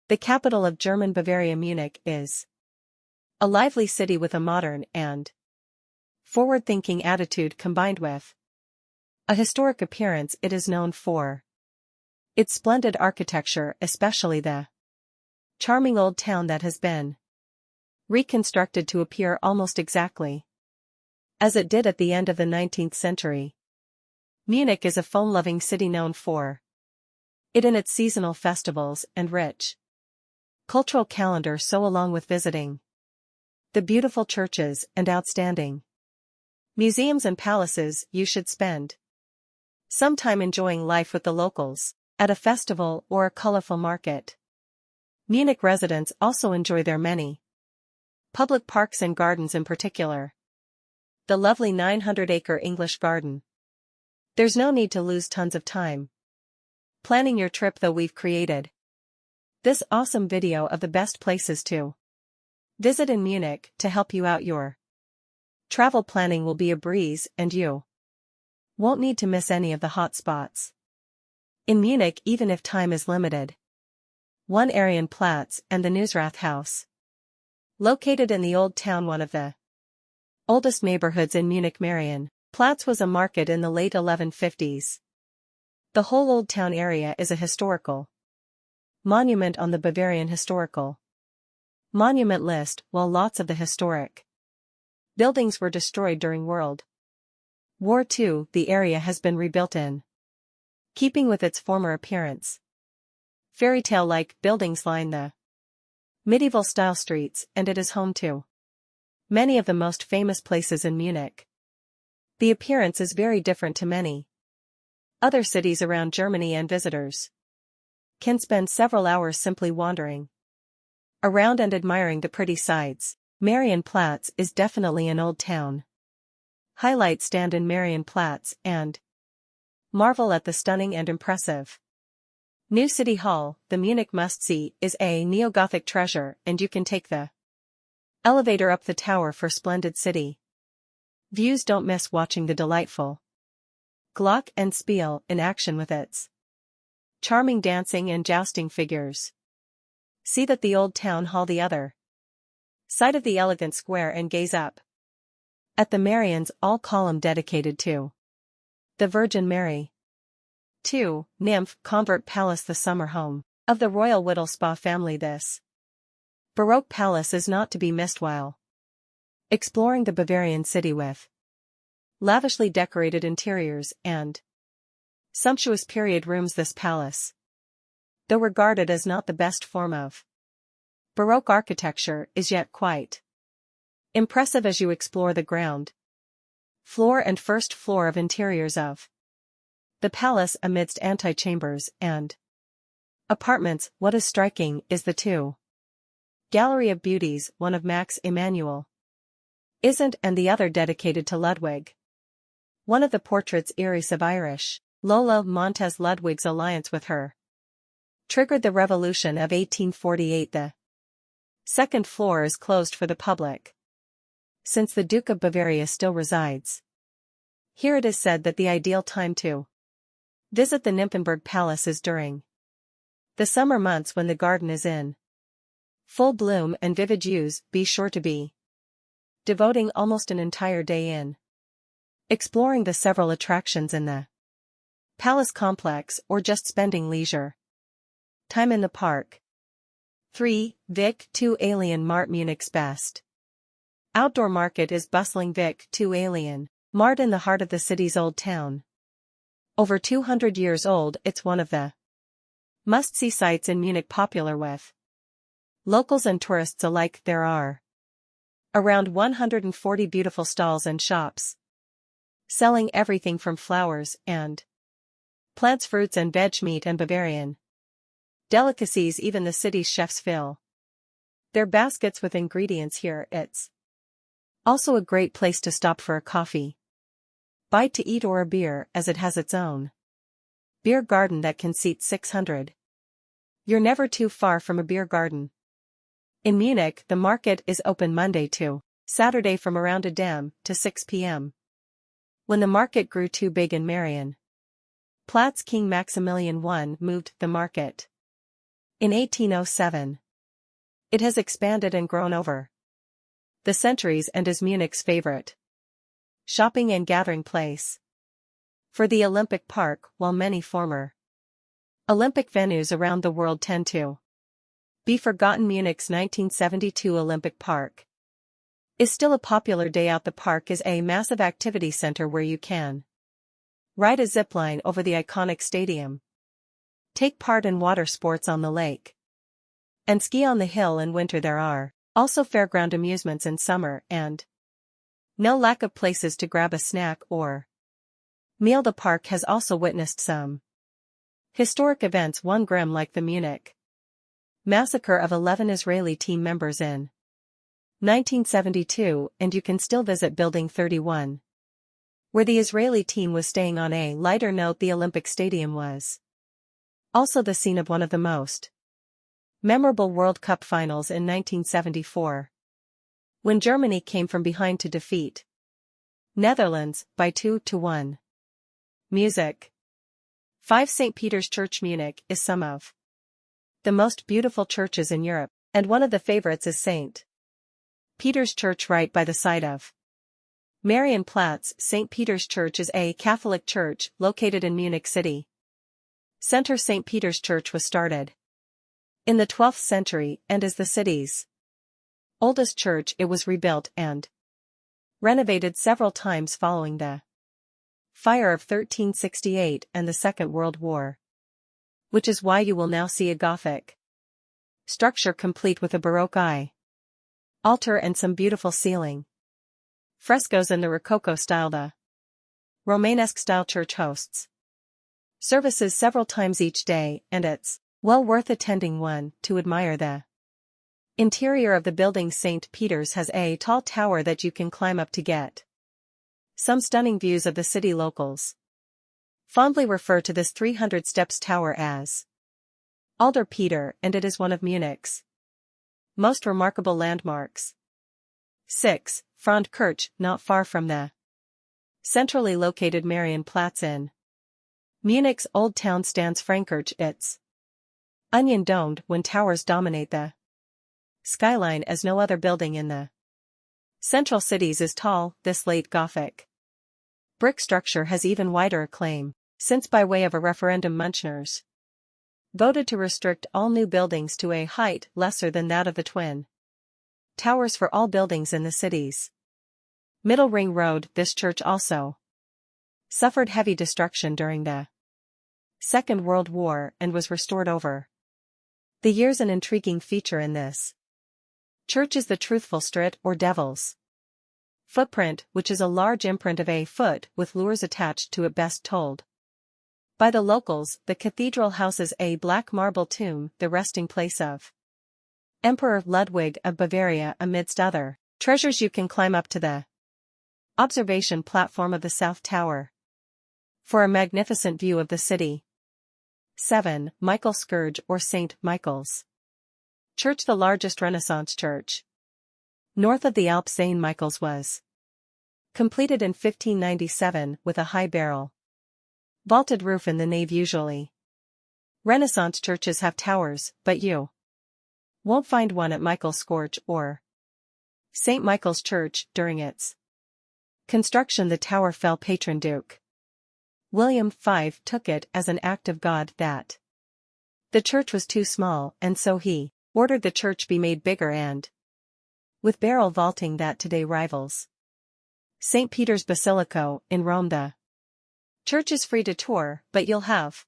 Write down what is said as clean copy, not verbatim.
The capital of German Bavaria, Munich, is a lively city with a modern and forward-thinking attitude combined with a historic appearance. It is known for its splendid architecture, especially the charming old town that has been reconstructed to appear almost exactly as it did at the end of the 19th century. Munich is a fun-loving city known for it in its seasonal festivals and rich cultural calendar, so along with visiting the beautiful churches and outstanding museums and palaces, you should spend some time enjoying life with the locals at a festival or a colorful market. Munich residents also enjoy their many public parks and gardens, in particular the lovely 900-acre English garden. There's no need to lose tons of time planning your trip, though we've created this awesome video of the best places to visit in Munich to help you out. Your travel planning will be a breeze and you won't need to miss any of the hot spots in Munich, even if time is limited. Marien Platy and the Haus. Located in the Old Town, one of the oldest neighborhoods in Munich. Marien Platy was a market in the late 1150s. The whole Old Town area is a historical monument on the Bavarian Historical Monument List. While lots of the historic buildings were destroyed during World War II, the area has been rebuilt in keeping with its former appearance. Fairy tale-like buildings line the medieval-style streets, and it is home to many of the most famous places in Munich. The appearance is very different to many other cities around Germany, and visitors can spend several hours simply wandering around and admiring the pretty sights. Marien Platy is definitely an old town highlight. Stand in Marien Platy and marvel at the stunning and impressive new City Hall. The Munich must-see is a neo-Gothic treasure, and you can take the elevator up the tower for splendid city views. Don't miss watching the delightful Glock and Spiel in action with its charming dancing and jousting figures. See that the Old Town Hall the other side of the elegant square and gaze up at the Marien's all column dedicated to the Virgin Mary. 2. Nymph Convert Palace, the summer home of the royal Wittelsbach family. This Baroque palace is not to be missed while exploring the Bavarian city with lavishly decorated interiors and sumptuous period rooms. This palace, though regarded as not the best form of Baroque architecture, is yet quite impressive as you explore the ground floor and first floor of interiors of the palace amidst antechambers and apartments. What is striking is the two Gallery of Beauties, one of Max Emanuel Isn't and the other dedicated to Ludwig. One of the portraits Iris of Irish Lola Montez Ludwig's alliance with her triggered the Revolution of 1848. The second floor is closed for the public since the Duke of Bavaria still resides here. It is said that the ideal time to visit the Nymphenburg Palace is during the summer months, when the garden is in full bloom and vivid hues. Be sure to be devoting almost an entire day in exploring the several attractions in the palace complex, or just spending leisure time in the park. 3. Vic 2 Alien Mart. Munich's best outdoor market is bustling Vic 2 Alien Mart in the heart of the city's old town. Over 200 years old, it's one of the must-see sites in Munich, popular with locals and tourists alike. There are around 140 beautiful stalls and shops selling everything from flowers and plants, fruits and veg, meat and Bavarian delicacies. Even the city's chefs fill their baskets with ingredients here. It's also a great place to stop for a coffee, bite to eat, or a beer, as it has its own beer garden that can seat 600. You're never too far from a beer garden. In Munich, the market is open Monday to Saturday from around 8 a.m. to 6 p.m. When the market grew too big in Marien Platy, King Maximilian I moved the market in 1807. It has expanded and grown over the centuries and is Munich's favorite shopping and gathering place for the Olympic Park, while many former Olympic venues around the world tend to be forgotten. Munich's 1972 Olympic Park is still a popular day out. The park is a massive activity center where you can ride a zipline over the iconic stadium, take part in water sports on the lake, and ski on the hill in winter. There are also fairground amusements in summer and no lack of places to grab a snack or meal. The park has also witnessed some historic events. One grim like the Munich massacre of 11 Israeli team members in 1972, and you can still visit Building 31, where the Israeli team was staying. On a lighter note, the Olympic Stadium was also the scene of one of the most memorable World Cup finals in 1974, when Germany came from behind to defeat Netherlands by 2-1. Music. 5. St. Peter's Church. Munich is some of the most beautiful churches in Europe, and one of the favorites is St. Peter's Church, right by the side of Marien Platy. St. Peter's Church is a Catholic church located in Munich city center. St. Peter's Church was started in the 12th century and is the city's oldest church. It was rebuilt and renovated several times following the fire of 1368 and the Second World War, which is why you will now see a Gothic structure complete with a Baroque altar and some beautiful ceiling frescoes in the Rococo style. The Romanesque-style church hosts services several times each day, and it's well worth attending one to admire the interior of the building. St. Peter's has a tall tower that you can climb up to get some stunning views of the city. Locals fondly refer to this 300 steps tower as Alter Peter, and it is one of Munich's most remarkable landmarks. 6. Frauenkirche. Not far from the centrally located Marien Platy in Munich's Old Town stands Frauenkirche. It's onion-domed when towers dominate the skyline as no other building in the central cities is tall. This late Gothic brick structure has even wider acclaim, since by way of a referendum Münchners voted to restrict all new buildings to a height lesser than that of the twin towers for all buildings in the city's Middle Ring Road. This church also suffered heavy destruction during the Second World War and was restored over the years. An intriguing feature in this church is the truthful strit or devil's footprint, which is a large imprint of a foot with lures attached to it. Best told by the locals, the cathedral houses a black marble tomb, the resting place of Emperor Ludwig of Bavaria. Amidst other treasures, you can climb up to the observation platform of the South Tower for a magnificent view of the city. 7. Michael Scourge or St. Michael's Church. The largest Renaissance church north of the Alps. St. Michael's was completed in 1597 with a high barrel vaulted roof in the nave. Usually Renaissance churches have towers, but you won't find one at Michael Scourge or St. Michael's Church. During its construction, the tower fell. Patron Duke William V took it as an act of God that the church was too small, and so he ordered the church be made bigger and with barrel vaulting that today rivals St. Peter's Basilica in Rome. The church is free to tour, but you'll have